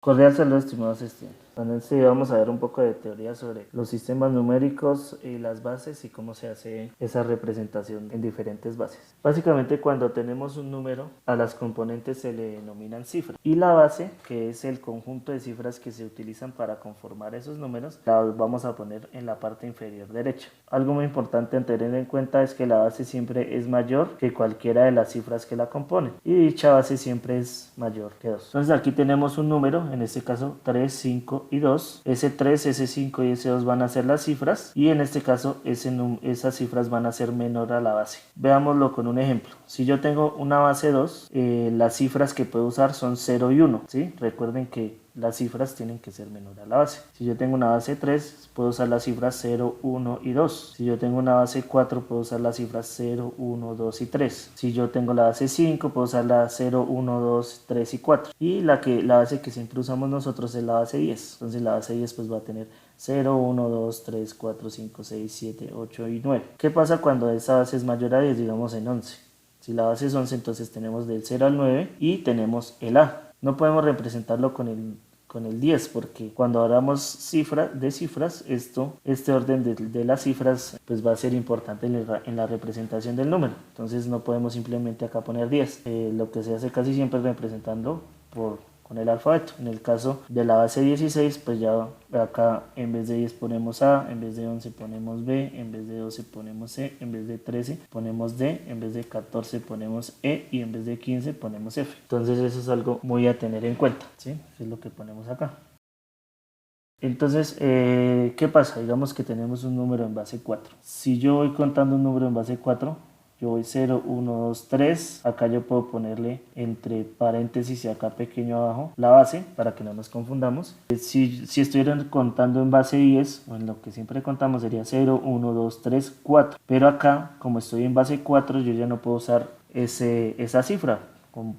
Cordial saludo, estimados estudiantes. En este video vamos a ver un poco de teoría sobre los sistemas numéricos y las bases y cómo se hace esa representación en diferentes bases. Básicamente, cuando tenemos un número, a las componentes se le denominan cifras y la base, que es el conjunto de cifras que se utilizan para conformar esos números, la vamos a poner en la parte inferior derecha. Algo muy importante a tener en cuenta es que la base siempre es mayor que cualquiera de las cifras que la componen y dicha base siempre es mayor que 2. Entonces aquí tenemos un número, en este caso 3, 5 y 2. Ese 3, ese 5 y ese 2 van a ser las cifras y en este caso esas cifras van a ser menor a la base. Veámoslo con un ejemplo. Si yo tengo una base 2, las cifras que puedo usar son 0 y 1, ¿sí? Recuerden que las cifras tienen que ser menor a la base. Si yo tengo una base 3, puedo usar las cifras 0, 1 y 2. Si yo tengo una base 4, puedo usar las cifras 0, 1, 2 y 3. Si yo tengo la base 5, puedo usar la 0, 1, 2, 3 y 4. Y la base que siempre usamos nosotros es la base 10. Entonces la base 10 pues va a tener 0, 1, 2, 3, 4, 5, 6, 7, 8 y 9. ¿Qué pasa cuando esa base es mayor a 10? Digamos en 11. Si la base es 11, entonces tenemos del 0 al 9 y tenemos el A. No podemos representarlo con el 10 porque cuando hablamos de cifras, este orden de las cifras pues va a ser importante en la representación del número. Entonces no podemos simplemente acá poner 10. Lo que se hace casi siempre es representando con el alfabeto. En el caso de la base 16, pues ya acá en vez de 10 ponemos A, en vez de 11 ponemos B, en vez de 12 ponemos C, en vez de 13 ponemos D, en vez de 14 ponemos E y en vez de 15 ponemos F. Entonces eso es algo muy a tener en cuenta, ¿sí? Es lo que ponemos acá. Entonces, ¿qué pasa? Digamos que tenemos un número en base 4. Si yo voy contando un número en base 4, yo voy 0, 1, 2, 3. Acá yo puedo ponerle entre paréntesis y acá pequeño abajo la base para que no nos confundamos. Si estuvieran contando en base 10, o en lo que siempre contamos sería 0, 1, 2, 3, 4. Pero acá, como estoy en base 4, yo ya no puedo usar esa cifra.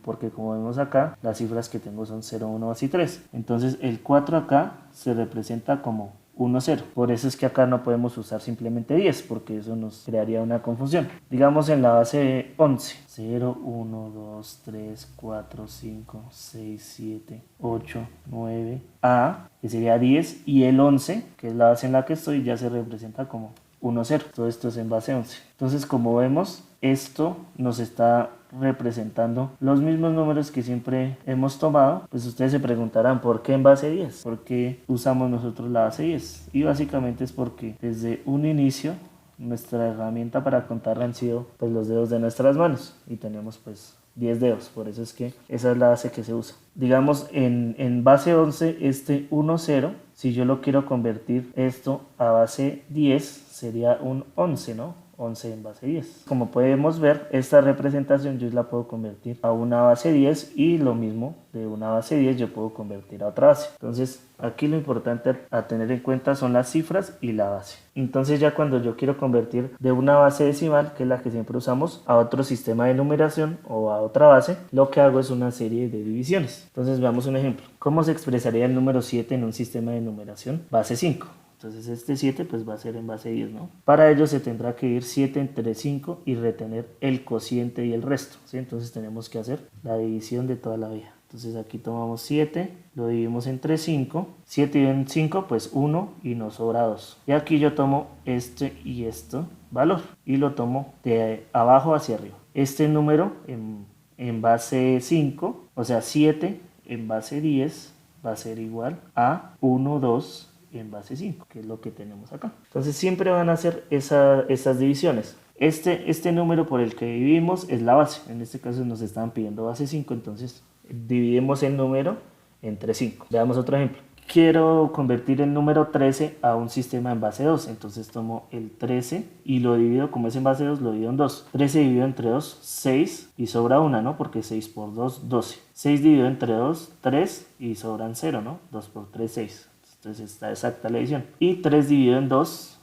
Porque como vemos acá, las cifras que tengo son 0, 1, 2 y 3. Entonces el 4 acá se representa como 1, 0. Por eso es que acá no podemos usar simplemente 10, porque eso nos crearía una confusión. Digamos en la base 11. 0, 1, 2, 3, 4, 5, 6, 7, 8, 9, A, que sería 10, y el 11, que es la base en la que estoy, ya se representa como 1, 0. Todo esto es en base 11. Entonces, como vemos, esto nos está representando los mismos números que siempre hemos tomado. Pues ustedes se preguntarán, ¿por qué en base 10? ¿Por qué usamos nosotros la base 10? Y básicamente es porque desde un inicio nuestra herramienta para contar han sido pues los dedos de nuestras manos y tenemos pues 10 dedos, por eso es que esa es la base que se usa. Digamos en base 11 este 1, 0, si yo lo quiero convertir esto a base 10 sería un 11, ¿no? 11 en base 10. Como podemos ver, esta representación yo la puedo convertir a una base 10 y lo mismo de una base 10 yo puedo convertir a otra base. Entonces aquí lo importante a tener en cuenta son las cifras y la base. Entonces ya cuando yo quiero convertir de una base decimal, que es la que siempre usamos, a otro sistema de numeración o a otra base, lo que hago es una serie de divisiones. Entonces veamos un ejemplo. ¿Cómo se expresaría el número 7 en un sistema de numeración base 5? Entonces este 7 pues va a ser en base 10, ¿no? Para ello se tendrá que ir 7 entre 5 y retener el cociente y el resto, ¿sí? Entonces tenemos que hacer la división de toda la vida. Entonces aquí tomamos 7, lo dividimos entre 5, 7 y en 5 pues 1 y nos sobra 2. Y aquí yo tomo este y este valor y lo tomo de abajo hacia arriba. Este número en base 5, o sea 7 en base 10 va a ser igual a 1, 2 en base 5, que es lo que tenemos acá. Entonces siempre van a hacer esas divisiones. Este número por el que dividimos es la base. En este caso nos estaban pidiendo base 5, entonces dividimos el número entre 5. Veamos otro ejemplo. Quiero convertir el número 13 a un sistema en base 2. Entonces tomo el 13 y lo divido, como es en base 2, lo divido en 2. 13 dividido entre 2, 6 y sobra 1, ¿no? Porque 6 por 2, 12. 6 dividido entre 2, 3 y sobran 0, ¿no? 2 por 3, 6. Entonces está exacta la división. Y 3 dividido en 2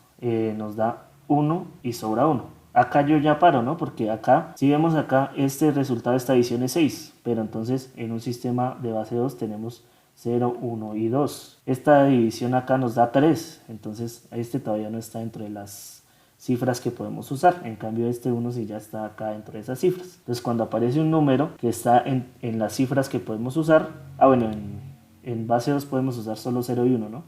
nos da 1 y sobra 1. Acá yo ya paro, ¿no? Porque acá, si vemos acá, este resultado de esta división es 6. Pero entonces en un sistema de base 2 tenemos 0, 1 y 2. Esta división acá nos da 3. Entonces este todavía no está dentro de las cifras que podemos usar. En cambio este 1 sí ya está acá dentro de esas cifras. Entonces cuando aparece un número que está en las cifras que podemos usar, bueno, en base 2 podemos usar solo 0 y 1, ¿no?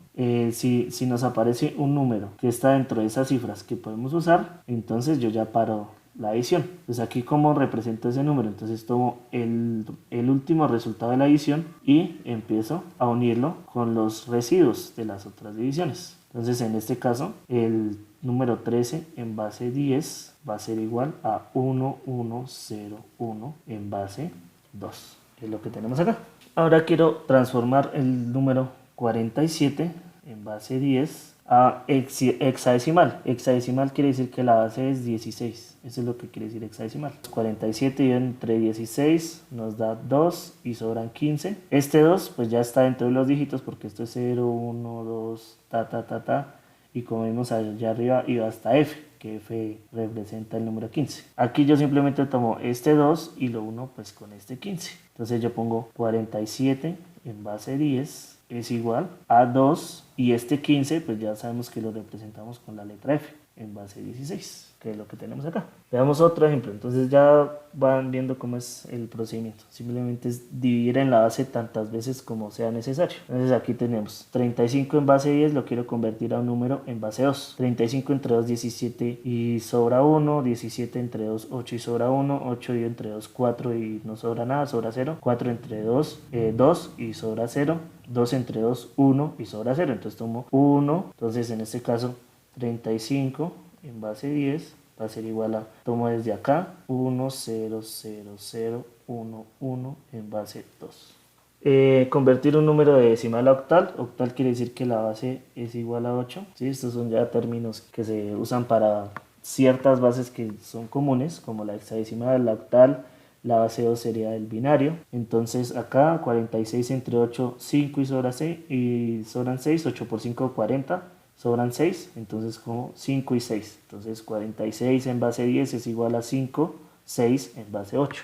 Si nos aparece un número que está dentro de esas cifras que podemos usar, entonces yo ya paro la adición. Pues aquí cómo represento ese número, entonces tomo el último resultado de la adición y empiezo a unirlo con los residuos de las otras divisiones. Entonces en este caso el número 13 en base 10 va a ser igual a 1101 en base 2, que es lo que tenemos acá. Ahora quiero transformar el número 47 en base 10 a hexadecimal. Hexadecimal quiere decir que la base es 16. Eso es lo que quiere decir hexadecimal. 47 entre 16 nos da 2 y sobran 15. Este 2 pues ya está dentro de los dígitos porque esto es 0, 1, 2, ta. Y como vimos allá arriba iba hasta F, que F representa el número 15. Aquí yo simplemente tomo este 2 y lo uno pues con este 15. Entonces yo pongo 47 en base 10 es igual a 2 y este 15 pues ya sabemos que lo representamos con la letra F en base 16, que es lo que tenemos acá. Veamos otro ejemplo. Entonces ya van viendo cómo es el procedimiento. Simplemente es dividir en la base tantas veces como sea necesario. Entonces aquí tenemos 35 en base 10, lo quiero convertir a un número en base 2. 35 entre 2, 17 y sobra 1. 17 entre 2, 8 y sobra 1. 8 y entre 2, 4 y no sobra nada, sobra 0. 4 entre 2, 2 y sobra 0. 2 entre 2, 1 y sobra 0. Entonces tomo 1. Entonces en este caso 35 en base 10 va a ser igual a, tomo desde acá 1, 0, 0, 0, 1, 1 en base 2. Convertir un número de decimal a octal. Octal quiere decir que la base es igual a 8. ¿Sí? Estos son ya términos que se usan para ciertas bases que son comunes, como la hexadecimal, la octal. La base 2 sería el binario. Entonces acá 46 entre 8, 5 y sobra 6, y sobran 6, 8 por 5, 40. Sobran 6, entonces como 5 y 6. Entonces 46 en base 10 es igual a 5, 6 en base 8.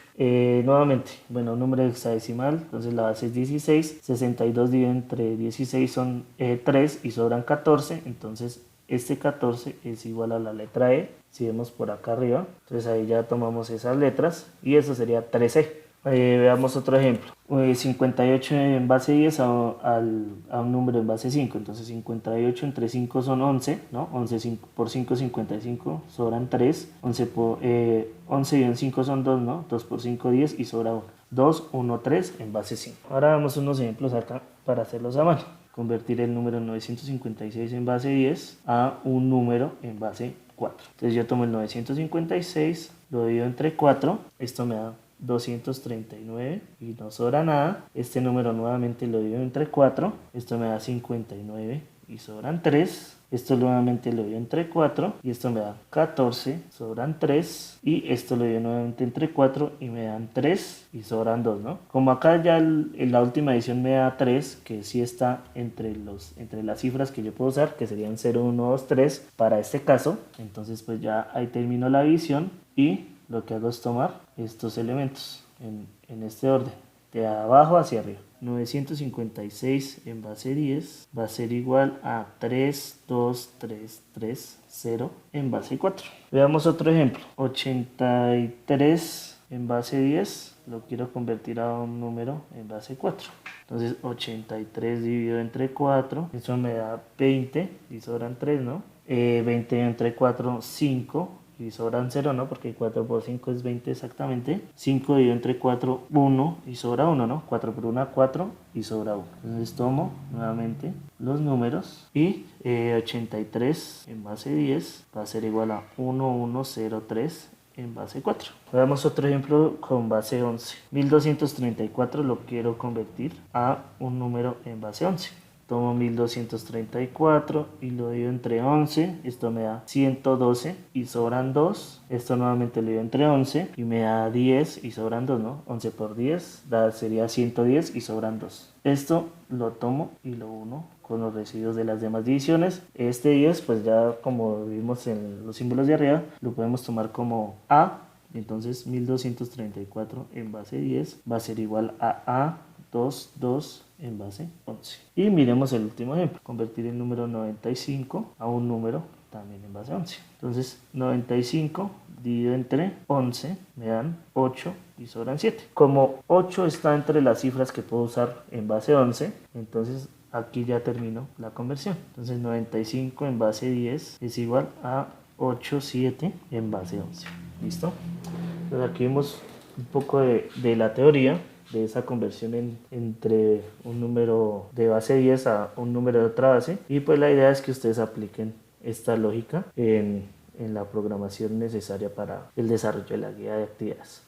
Nuevamente, bueno, un número hexadecimal, entonces la base es 16. 62 dividido entre 16 son 3 y sobran 14. Entonces este 14 es igual a la letra E, si vemos por acá arriba. Entonces ahí ya tomamos esas letras y eso sería 13. Veamos otro ejemplo. 58 en base 10 a un número en base 5. Entonces 58 entre 5 son 11, ¿no? 11 por 5 55, sobran 3. 11 y en 5 son 2, ¿no? 2 por 5 10 y sobra 1. 2, 1, 3 en base 5. Ahora vemos unos ejemplos acá para hacerlos a mano. Convertir el número 956 en base 10 a un número en base 4. Entonces yo tomo el 956, lo divido entre 4, esto me da 239 y no sobra nada. Este número nuevamente lo divido entre 4, esto me da 59 y sobran 3. Esto nuevamente lo divido entre 4 y esto me da 14, sobran 3. Y esto lo divido nuevamente entre 4 y me dan 3 y sobran 2, ¿no? Como acá ya en la última edición me da 3, que sí está entre las cifras que yo puedo usar, que serían 0, 1, 2, 3 para este caso. Entonces pues ya ahí termino la división y lo que hago es tomar estos elementos en este orden, de abajo hacia arriba. 956 en base 10 va a ser igual a 3, 2, 3, 3, 0 en base 4. Veamos otro ejemplo. 83 en base 10 lo quiero convertir a un número en base 4. Entonces 83 dividido entre 4, eso me da 20 y sobran 3, ¿no? 20 entre 4, 5. Y sobran 0, ¿no? Porque 4 por 5 es 20 exactamente. 5 dividido entre 4, 1 y sobra 1, ¿no? 4 por 1, 4 y sobra 1. Entonces tomo nuevamente los números y 83 en base 10 va a ser igual a 1103 en base 4. Veamos otro ejemplo con base 11. 1234 lo quiero convertir a un número en base 11. Tomo 1234 y lo divido entre 11, esto me da 112 y sobran 2. Esto nuevamente lo divido entre 11 y me da 10 y sobran 2, ¿no? 11 por 10 sería 110 y sobran 2. Esto lo tomo y lo uno con los residuos de las demás divisiones. Este 10 pues ya como vimos en los símbolos de arriba lo podemos tomar como A. Entonces 1234 en base 10 va a ser igual a 2, 2 en base 11. Y miremos el último ejemplo. Convertir el número 95 a un número también en base 11. Entonces 95 dividido entre 11 me dan 8 y sobran 7. Como 8 está entre las cifras que puedo usar en base 11, entonces aquí ya termino la conversión. Entonces 95 en base 10 es igual a 8,7 en base 11. ¿Listo? Entonces aquí vemos un poco de la teoría de esa conversión entre un número de base 10 a un número de otra base, y pues la idea es que ustedes apliquen esta lógica en la programación necesaria para el desarrollo de la guía de actividades.